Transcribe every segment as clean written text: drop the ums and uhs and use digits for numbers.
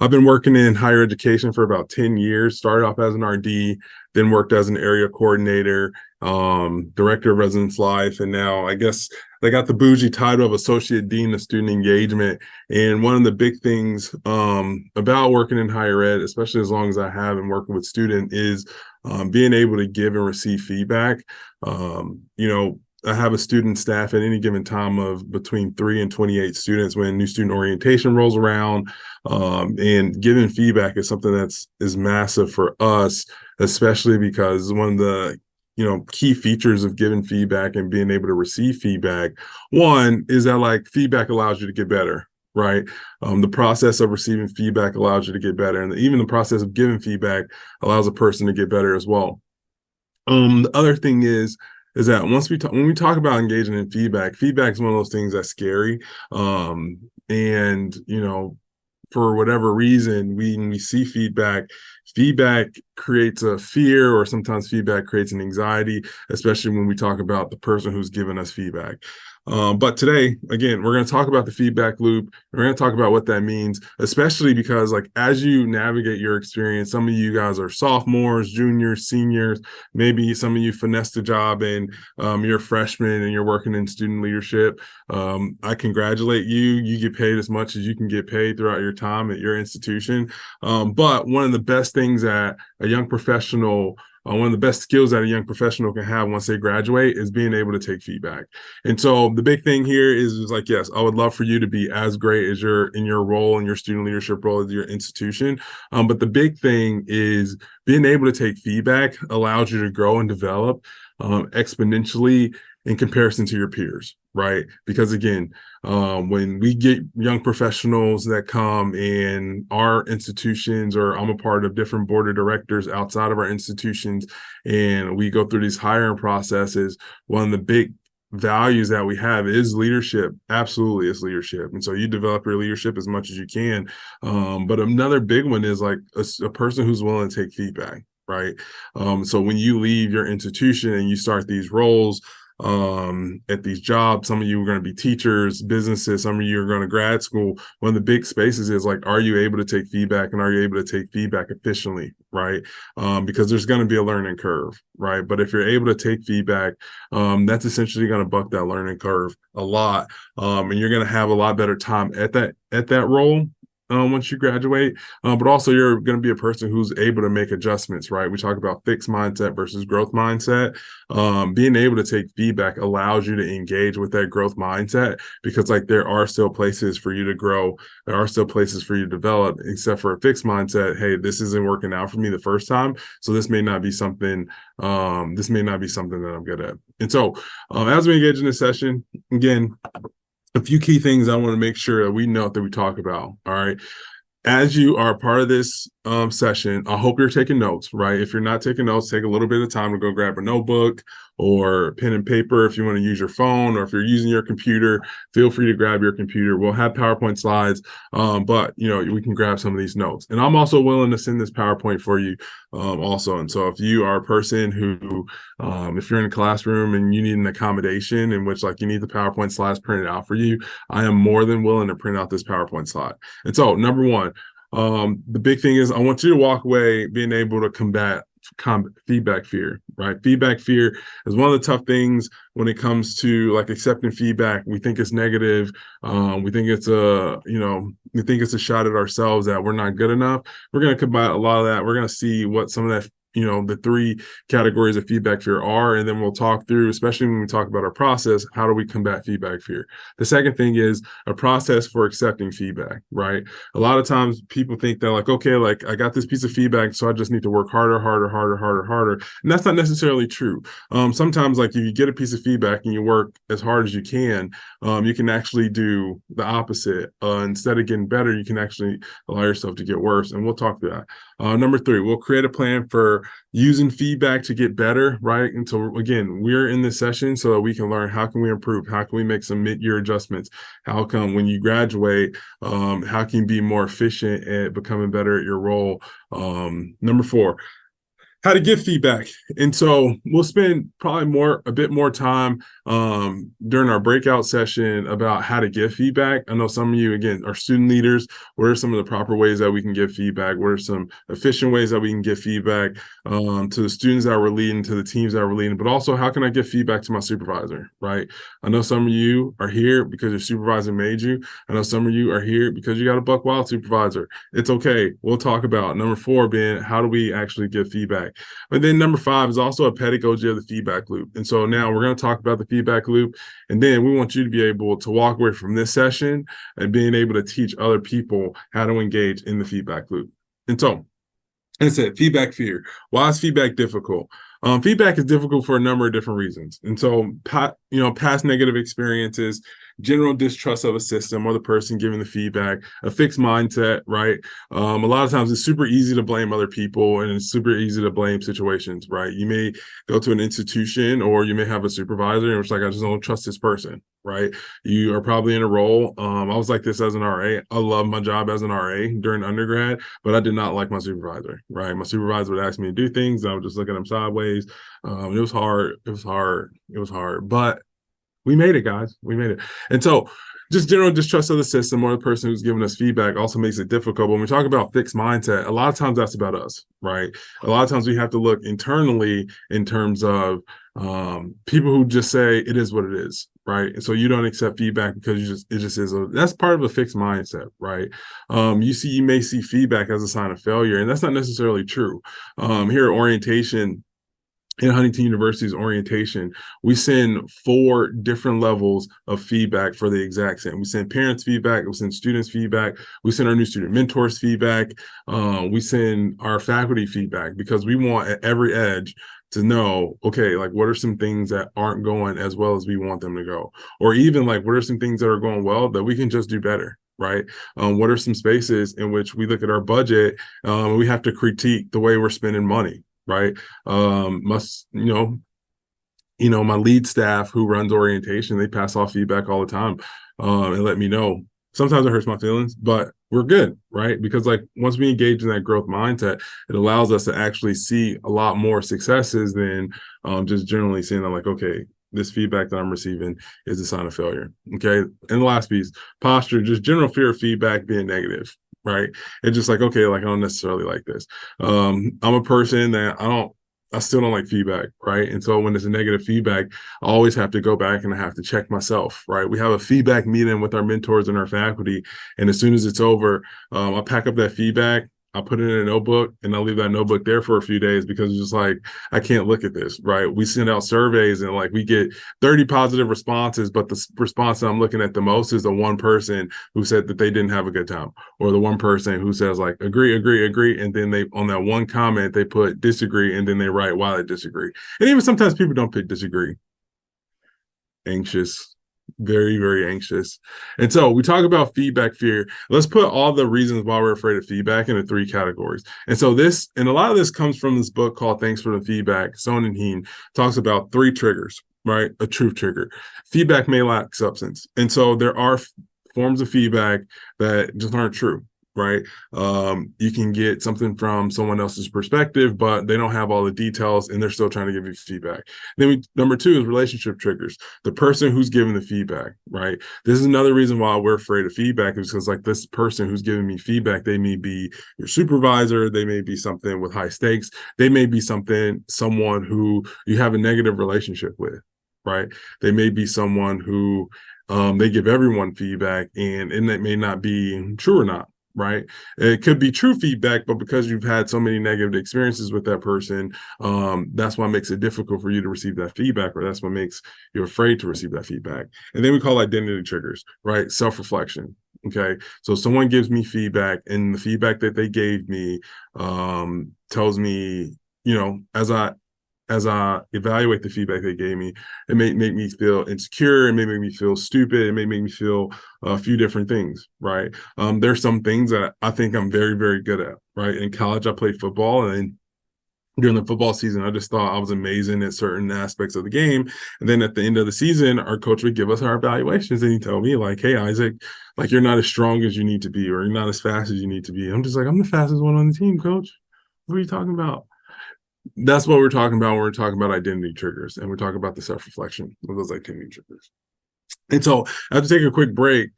I've been working in higher education for about 10 years, started off as an RD, then worked as an area coordinator, director of residence life, and now I guess they got the bougie title of associate dean of student engagement. And one of the big things about working in higher ed, especially as long as I have and working with students, is being able to give and receive feedback. I have a student staff at any given time of between 3 and 28 students when new student orientation rolls around. And giving feedback is something is massive for us, especially because one of the key features of giving feedback and being able to receive feedback, one is that feedback allows you to get better, right? The process of receiving feedback allows you to get better, and even the process of giving feedback allows a person to get better as well. The other thing is that when we talk about engaging in feedback is one of those things that's scary. For whatever reason, when we see feedback creates a fear, or sometimes feedback creates an anxiety, especially when we talk about the person who's giving us feedback. But today, again, we're going to talk about the feedback loop. We're going to talk about what that means, especially because as you navigate your experience, some of you guys are sophomores, juniors, seniors, maybe some of you finessed a job and you're freshmen and you're working in student leadership. I congratulate you. You get paid as much as you can get paid throughout your time at your institution. But one of the best things that a young professional, one of the best skills that a young professional can have once they graduate is being able to take feedback. And so the big thing here is like, yes, I would love for you to be as great as you're in your role, in your student leadership role at your institution. But the big thing is being able to take feedback allows you to grow and develop exponentially in comparison to your peers, right? Because again, when we get young professionals that come in our institutions, or I'm a part of different board of directors outside of our institutions, and we go through these hiring processes, one of the big values that we have is leadership. Absolutely, it's leadership. And so you develop your leadership as much as you can. But another big one is like a person who's willing to take feedback, right? So when you leave your institution and you start these roles, at these jobs, some of you are going to be teachers, businesses, some of you are going to grad school. One of the big spaces is like, are you able to take feedback, and are you able to take feedback efficiently, right? Because there's going to be a learning curve, right? But if you're able to take feedback, that's essentially going to buck that learning curve a lot, and you're going to have a lot better time at that role. Once you graduate, but also you're going to be a person who's able to make adjustments, right? We talk about fixed mindset versus growth mindset. Being able to take feedback allows you to engage with that growth mindset, because like there are still places for you to grow. There are still places for you to develop, except for a fixed mindset. Hey, this isn't working out for me the first time, so this may not be something that I'm good at. And so as we engage in this session, again, a few key things I want to make sure that we know that we talk about. All right. As you are part of this session, I hope you're taking notes, right? If you're not taking notes, take a little bit of time to go grab a notebook or pen and paper. If you want to use your phone, or if you're using your computer, feel free to grab your computer. We'll have PowerPoint slides, but we can grab some of these notes. And I'm also willing to send this PowerPoint for you also. And so if you are a person who, if you're in a classroom and you need an accommodation in which like you need the PowerPoint slides printed out for you, I am more than willing to print out this PowerPoint slide. And so number one, the big thing is I want you to walk away being able to combat feedback fear, right? Feedback fear is one of the tough things when it comes to like accepting feedback. We think it's negative. We think it's a shot at ourselves that we're not good enough. We're going to combat a lot of that. We're going to see what some of that, the three categories of feedback fear are, and then we'll talk through, especially when we talk about our process, how do we combat feedback fear? The second thing is a process for accepting feedback, right? A lot of times people think that like, okay, like I got this piece of feedback, so I just need to work harder. And that's not necessarily true. Sometimes like if you get a piece of feedback and you work as hard as you can actually do the opposite. Instead of getting better, you can actually allow yourself to get worse. And we'll talk through that. Number three, we'll create a plan for using feedback to get better, right? And so again, we're in this session so that we can learn how can we improve, how can we make some mid-year adjustments, how come when you graduate, how can you be more efficient at becoming better at your role. Number four, how to give feedback. And so we'll spend probably a bit more time during our breakout session about how to give feedback. I know some of you, again, are student leaders. What are some of the proper ways that we can give feedback? What are some efficient ways that we can give feedback to the students that we're leading, to the teams that we're leading, but also how can I give feedback to my supervisor, right? I know some of you are here because your supervisor made you. I know some of you are here because you got a buck wild supervisor. It's okay. We'll talk about number four being how do we actually give feedback? But then number five is also a pedagogy of the feedback loop. And so now we're going to talk about the feedback loop. And then we want you to be able to walk away from this session and being able to teach other people how to engage in the feedback loop. And so, as I said, feedback fear. Why is feedback difficult? Feedback is difficult for a number of different reasons. And so, past negative experiences, general distrust of a system or the person giving the feedback, a fixed mindset, right? A lot of times it's super easy to blame other people and it's super easy to blame situations, right? You may go to an institution or you may have a supervisor and it's like, I just don't trust this person, right? You are probably in a role. I was like this as an RA. I love my job as an RA during undergrad, but I did not like my supervisor, right? My supervisor would ask me to do things. I would just look at him sideways. It was hard, but we made it, guys. We made it. And so just general distrust of the system or the person who's giving us feedback also makes it difficult. When we talk about fixed mindset, a lot of times that's about us, right? A lot of times we have to look internally in terms of people who just say it is what it is, right? And so you don't accept feedback because it just is that's part of a fixed mindset, right? You may see feedback as a sign of failure, and that's not necessarily true. Here at orientation, in Huntington University's orientation, we send 4 different levels of feedback for the exact same. We send parents feedback, we send students feedback, we send our new student mentors feedback, we send our faculty feedback, because we want at every edge to know, okay, like what are some things that aren't going as well as we want them to go? Or even like what are some things that are going well that we can just do better? Right? What are some spaces in which we look at our budget, we have to critique the way we're spending money, right? My lead staff who runs orientation, they pass off feedback all the time, and let me know. Sometimes it hurts my feelings, but we're good, right? Because like once we engage in that growth mindset, it allows us to actually see a lot more successes than just generally saying that, like, okay, this feedback that I'm receiving is a sign of failure. Okay. And the last piece, posture, just general fear of feedback being negative, right? It's just like, okay, like I don't necessarily like this. I'm a person that I still don't like feedback, right? And so when there's a negative feedback, I always have to go back and I have to check myself, right? We have a feedback meeting with our mentors and our faculty, and as soon as it's over, I'll pack up that feedback, I'll put it in a notebook, and I'll leave that notebook there for a few days, because it's just like, I can't look at this, right? We send out surveys and like we get 30 positive responses, but the response that I'm looking at the most is the one person who said that they didn't have a good time, or the one person who says like, agree, and then they, on that one comment, they put disagree, and then they write why they disagree. And even sometimes people don't pick disagree. Anxious, very, very anxious. And so we talk about feedback fear. Let's put all the reasons why we're afraid of feedback into 3 categories. And so a lot of this comes from this book called Thanks for the Feedback. Sonnen Heen talks about 3 triggers, right? A truth trigger. Feedback may lack substance. And so there are forms of feedback that just aren't true, right? You can get something from someone else's perspective, but they don't have all the details and they're still trying to give you feedback. Then number 2 is relationship triggers. The person who's giving the feedback, right? This is another reason why we're afraid of feedback, is because like this person who's giving me feedback, they may be your supervisor, they may be something with high stakes, they may be someone who you have a negative relationship with, right? They may be someone who they give everyone feedback, and it may not be true or not, right? It could be true feedback, but because you've had so many negative experiences with that person, that's what makes it difficult for you to receive that feedback, or that's what makes you afraid to receive that feedback. And then we call identity triggers, right? Self-reflection. Okay. So someone gives me feedback, and the feedback that they gave me tells me, as I evaluate the feedback they gave me, it may make me feel insecure. It may make me feel stupid. It may make me feel a few different things, right? There's some things that I think I'm very, very good at, right? In college, I played football, and during the football season, I just thought I was amazing at certain aspects of the game. And then at the end of the season, our coach would give us our evaluations, and he'd tell me like, hey, Isaac, like you're not as strong as you need to be, or you're not as fast as you need to be. I'm just like, I'm the fastest one on the team, coach. What are you talking about? That's what we're talking about when we're talking about identity triggers, and we're talking about the self-reflection of those identity triggers. And so I have to take a quick break.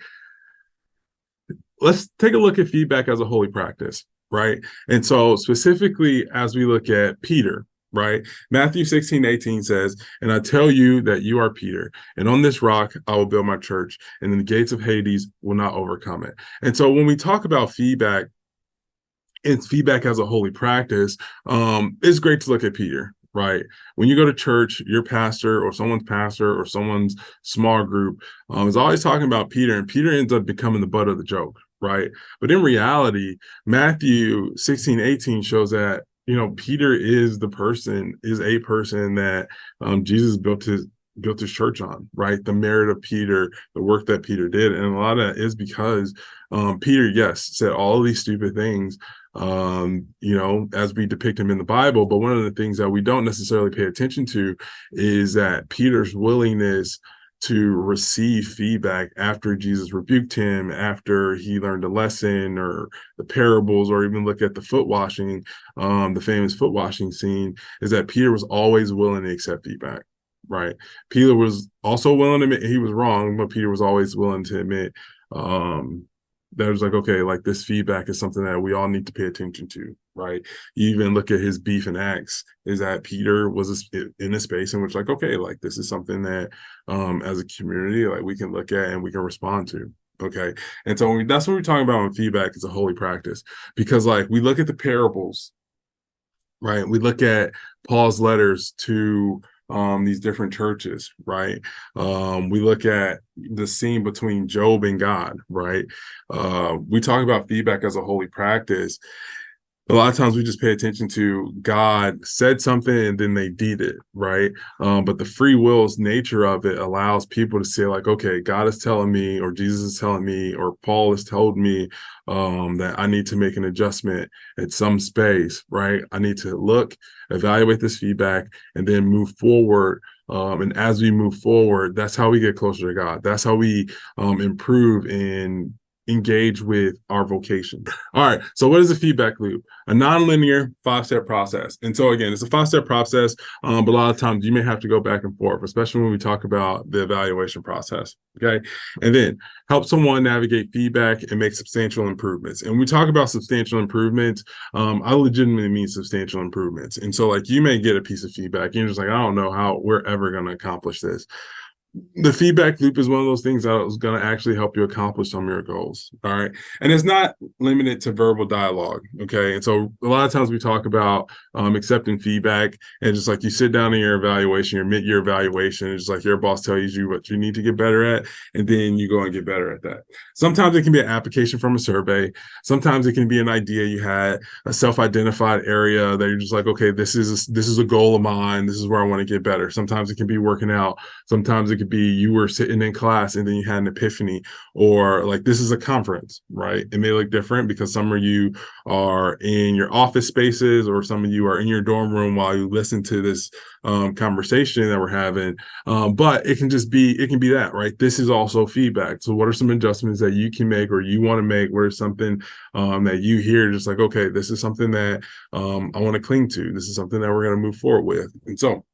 Let's take a look at feedback as a holy practice, right? And so specifically as we look at Peter, right? Matthew 16:18 says, and I tell you that you are Peter, and on this rock I will build my church, and the gates of Hades will not overcome it. And so when we talk about feedback, it's feedback as a holy practice, it's great to look at Peter, right? When you go to church, your pastor or someone's small group is always talking about Peter, and Peter ends up becoming the butt of the joke, right? But in reality, Matthew 16:18 shows that, Peter is a person that Jesus built his church on, right? The merit of Peter, the work that Peter did. And a lot of that is because Peter, yes, said all of these stupid things, as we depict him in the Bible. But one of the things that we don't necessarily pay attention to is that Peter's willingness to receive feedback after Jesus rebuked him, after he learned a lesson, or the parables, or even look at the foot washing, the famous foot washing scene, is that Peter was always willing to accept feedback, right? Peter was also willing to admit he was wrong, but Peter was always willing to admit that was like, okay, like this feedback is something that we all need to pay attention to, right? You even look at his beef and Acts, is that Peter was in a space in which like, okay, like this is something that as a community, like we can look at and we can respond to. Okay. And so that's what we're talking about when feedback is a holy practice, because like we look at the parables, right? We look at Paul's letters to these different churches, right? We look at the scene between Job and God, right? We talk about feedback as a holy practice. A lot of times we just pay attention to God said something and then they did it, right? But the free will's nature of it allows people to say like, okay, God is telling me, or Jesus is telling me, or Paul has told me that I need to make an adjustment at some space, right? I need to look, evaluate this feedback, and then move forward. And as we move forward, that's how we get closer to God. That's how we improve and engage with our vocation. All right. So what is a feedback loop? A nonlinear 5-step process. And so again, it's a 5-step process, but a lot of times you may have to go back and forth, especially when we talk about the evaluation process. Okay. And then help someone navigate feedback and make substantial improvements. And when we talk about substantial improvements, I legitimately mean substantial improvements. And so like you may get a piece of feedback and you're just like, I don't know how we're ever going to accomplish this. The feedback loop is one of those things that is going to actually help you accomplish some of your goals. All right. And it's not limited to verbal dialogue. Okay. And so a lot of times we talk about accepting feedback, and just like you sit down in your evaluation, your mid-year evaluation, it's just like your boss tells you what you need to get better at, and then you go and get better at that. Sometimes it can be an application from a survey. Sometimes it can be an idea you had, a self-identified area that you're just like, okay, this is a goal of mine. This is where I want to get better. Sometimes it can be working out. Sometimes it could be you were sitting in class and then you had an epiphany, or like this is a conference, right? It may look different because some of you are in your office spaces, or some of you are in your dorm room while you listen to this conversation that we're having. But it can be that, right? This is also feedback. So what are some adjustments that you can make or you want to make? What is something that you hear just like, okay, this is something that I want to cling to. This is something that we're going to move forward with. And so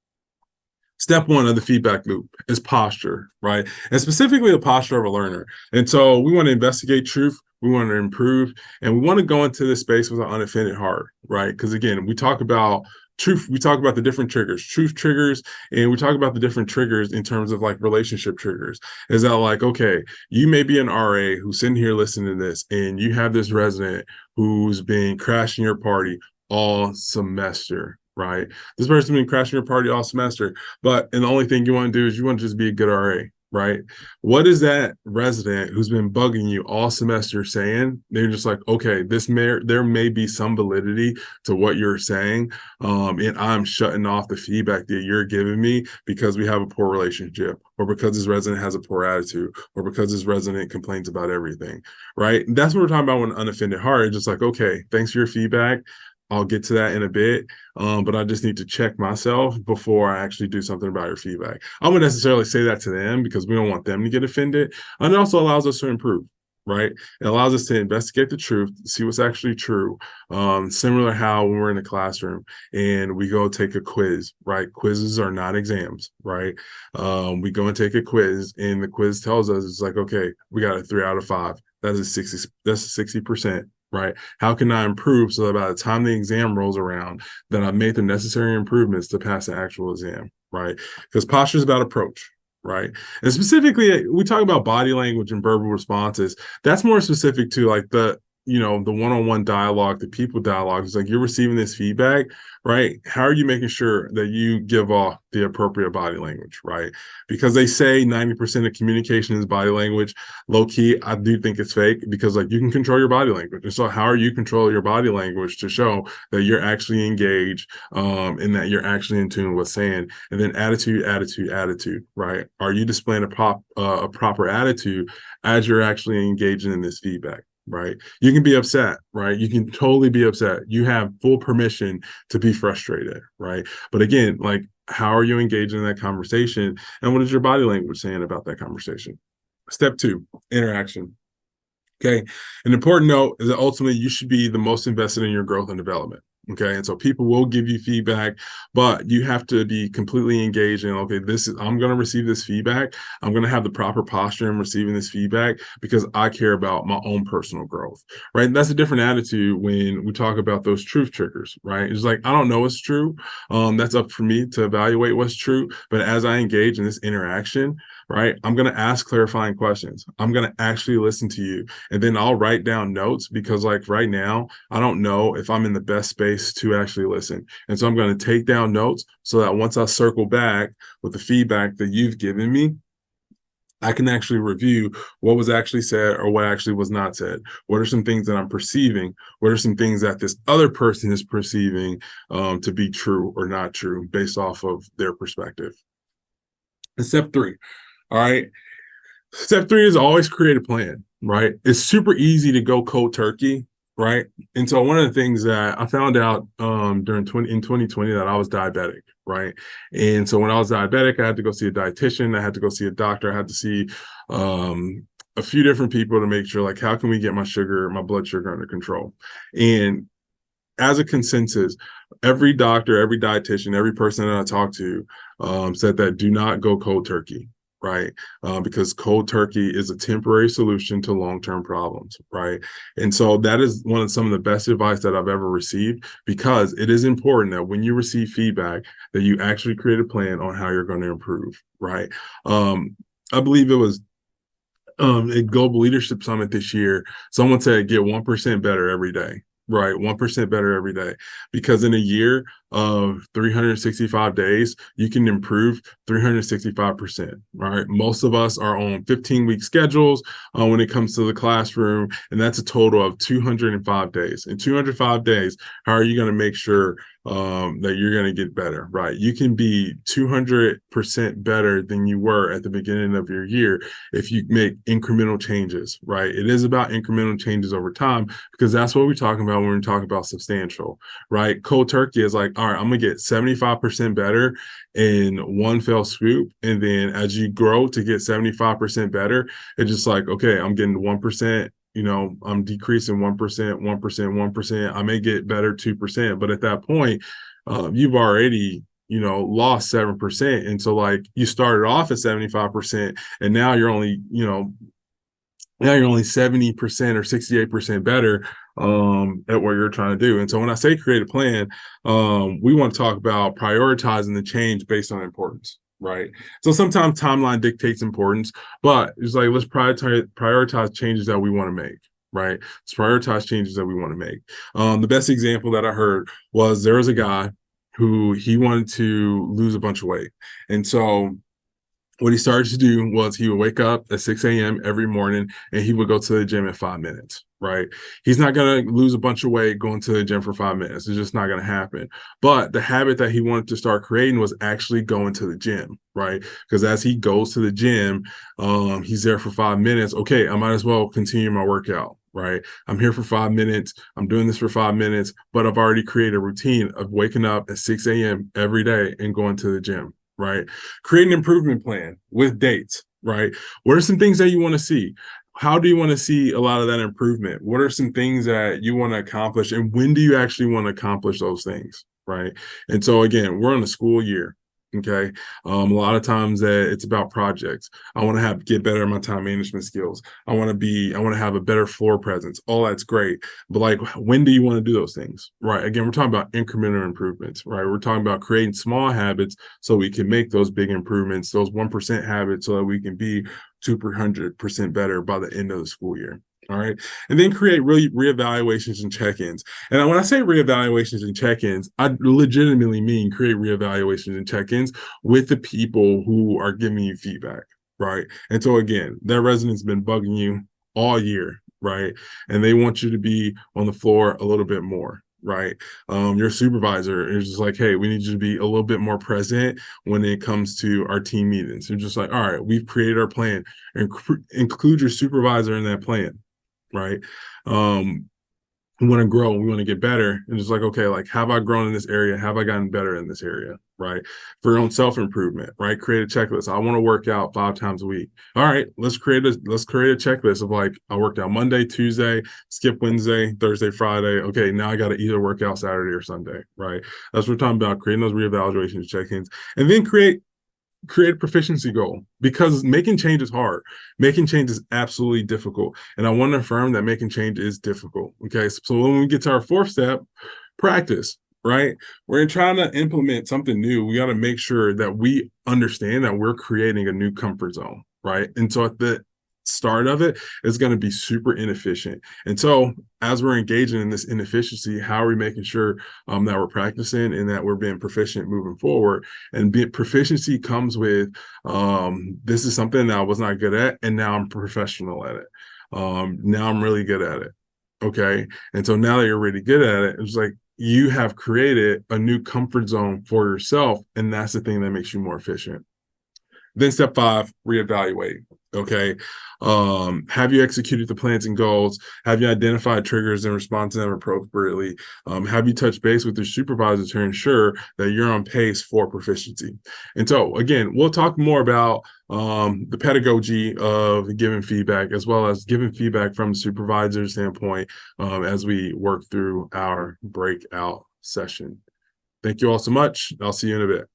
step one of the feedback loop is posture, right? And specifically the posture of a learner. And so we want to investigate truth, we want to improve, and we want to go into this space with an unoffended heart, right? Because again, we talk about truth, we talk about the different triggers, truth triggers, and we talk about the different triggers in terms of like relationship triggers. Is that like, okay, you may be an RA who's sitting here listening to this, and you have this resident who's been crashing your party all semester, right? This person's been crashing your party all semester, and the only thing you want to do is you want to just be a good RA, right? What is that resident who's been bugging you all semester saying? They're just like, okay, there may be some validity to what you're saying, and I'm shutting off the feedback that you're giving me because we have a poor relationship, or because this resident has a poor attitude, or because this resident complains about everything, right? That's what we're talking about with unoffended heart. It's just like, okay, thanks for your feedback. I'll get to that in a bit, but I just need to check myself before I actually do something about your feedback. I wouldn't necessarily say that to them because we don't want them to get offended. And it also allows us to improve, right? It allows us to investigate the truth, see what's actually true. Similar to how when we're in a classroom and we go take a quiz, right? Quizzes are not exams, right? We go and take a quiz, and the quiz tells us it's like, okay, we got a 3 out of 5. That's a 60%. Right? How can I improve so that by the time the exam rolls around, that I've made the necessary improvements to pass the actual exam, right? Because posture is about approach, right? And specifically, we talk about body language and verbal responses. That's more specific to like the one-on-one dialogue, the people dialogue. It's like you're receiving this feedback, right? How are you making sure that you give off the appropriate body language, right? Because they say 90% of communication is body language. Low key, I do think it's fake, because like you can control your body language. And so how are you controlling your body language to show that you're actually engaged, and that you're actually in tune with what's saying? And then attitude, right? Are you displaying a proper attitude as you're actually engaging in this feedback? Right? You can be upset, right? You can totally be upset. You have full permission to be frustrated, right? But again, like, how are you engaging in that conversation? And what is your body language saying about that conversation? Step 2, interaction. Okay. An important note is that ultimately you should be the most invested in your growth and development. Okay. And so people will give you feedback, but you have to be completely engaged in, okay, I'm going to receive this feedback. I'm going to have the proper posture in receiving this feedback because I care about my own personal growth, right? That's a different attitude when we talk about those truth triggers, right? It's like, I don't know what's true. That's up for me to evaluate what's true. But as I engage in this interaction, right, I'm going to ask clarifying questions. I'm going to actually listen to you. And then I'll write down notes because, like, right now, I don't know if I'm in the best space to actually listen. And so I'm going to take down notes so that once I circle back with the feedback that you've given me, I can actually review what was actually said or what actually was not said. What are some things that I'm perceiving? What are some things that this other person is perceiving to be true or not true based off of their perspective? And step three, all right. Step three is always create a plan, right? It's super easy to go cold turkey, right? And so one of the things that I found out in 2020 that I was diabetic, right? And so when I was diabetic, I had to go see a dietitian, I had to go see a doctor, I had to see a few different people to make sure, like, how can we get my blood sugar under control? And as a consensus, every doctor, every dietitian, every person that I talked to said that do not go cold turkey, right? Because cold turkey is a temporary solution to long-term problems, right? And so that is some of the best advice that I've ever received, because it is important that when you receive feedback that you actually create a plan on how you're going to improve, right? I believe it was a global leadership summit this year, someone said get 1% better every day, right? 1% better every day, because in a year of 365 days, you can improve 365%, right? Most of us are on 15-week schedules when it comes to the classroom, and that's a total of 205 days. In 205 days, how are you going to make sure that you're going to get better, right? You can be 200% better than you were at the beginning of your year if you make incremental changes, right? It is about incremental changes over time, because that's what we're talking about when we talk about substantial, right? Cold turkey is like, all right, I'm going to get 75% better in one fell swoop. And then as you grow to get 75% better, it's just like, okay, I'm getting 1%. I'm decreasing 1%, 1%, 1%. I may get better 2%, but at that point, you've already lost 7%. And so, like, you started off at 75%, and now you're only 70% or 68% better at what you're trying to do. And so when I say create a plan, we want to talk about prioritizing the change based on importance, right? So sometimes timeline dictates importance, but it's like, let's prioritize changes that we want to make. Right. Let's prioritize changes that we want to make. The best example that I heard was there was a guy who he wanted to lose a bunch of weight. And so what he started to do was he would wake up at 6 a.m. every morning and he would go to the gym in 5 minutes, right? He's not going to lose a bunch of weight going to the gym for 5 minutes. It's just not going to happen. But the habit that he wanted to start creating was actually going to the gym, right? Because as he goes to the gym, he's there for 5 minutes. Okay, I might as well continue my workout. Right. I'm here for 5 minutes. I'm doing this for 5 minutes, but I've already created a routine of waking up at 6 a.m. every day and going to the gym. Right. Create an improvement plan with dates. Right. What are some things that you want to see? How do you want to see a lot of that improvement? What are some things that you want to accomplish? And when do you actually want to accomplish those things? Right. And so, again, we're in a school year. Okay. A lot of times it's about projects. I want to get better at my time management skills. I want to have a better floor presence. All that's great. But, like, when do you want to do those things? Right. Again, we're talking about incremental improvements, right? We're talking about creating small habits so we can make those big improvements, those 1% habits, so that we can be 200% better by the end of the school year. All right. And then create reevaluations and check-ins. And when I say reevaluations and check-ins, I legitimately mean create reevaluations and check-ins with the people who are giving you feedback. Right. And so, again, that resident's been bugging you all year. Right. And they want you to be on the floor a little bit more. Right. Your supervisor is just like, hey, we need you to be a little bit more present when it comes to our team meetings. You're just like, all right, we've created our plan, and include your supervisor in that plan. Right. we want to grow, we want to get better. And it's like, okay, like, have I grown in this area? Have I gotten better in this area? Right. For your own self-improvement, right? Create a checklist. I want to work out 5 times a week. All right, let's create a checklist of like, I worked out Monday, Tuesday, skip Wednesday, Thursday, Friday. Okay, now I got to either work out Saturday or Sunday, right? That's what we're talking about, creating those reevaluations, check-ins, and then create a proficiency goal, because making change is hard. Making change is absolutely difficult. And I want to affirm that making change is difficult. Okay. So when we get to our fourth step, practice, right? We're trying to implement something new. We got to make sure that we understand that we're creating a new comfort zone, right? And so at the start of it, it's going to be super inefficient. And so as we're engaging in this inefficiency, how are we making sure that we're practicing and that we're being proficient moving forward? And proficiency comes with this is something that I was not good at, and now I'm professional at it. Now I'm really good at it. Okay. And so now that you're really good at it, it's like you have created a new comfort zone for yourself. And that's the thing that makes you more efficient. Then step 5, reevaluate. Okay. Have you executed the plans and goals? Have you identified triggers and responded to them appropriately? Have you touched base with your supervisor to ensure that you're on pace for proficiency? And so again, we'll talk more about the pedagogy of giving feedback, as well as giving feedback from the supervisor standpoint, as we work through our breakout session. Thank you all so much. I'll see you in a bit.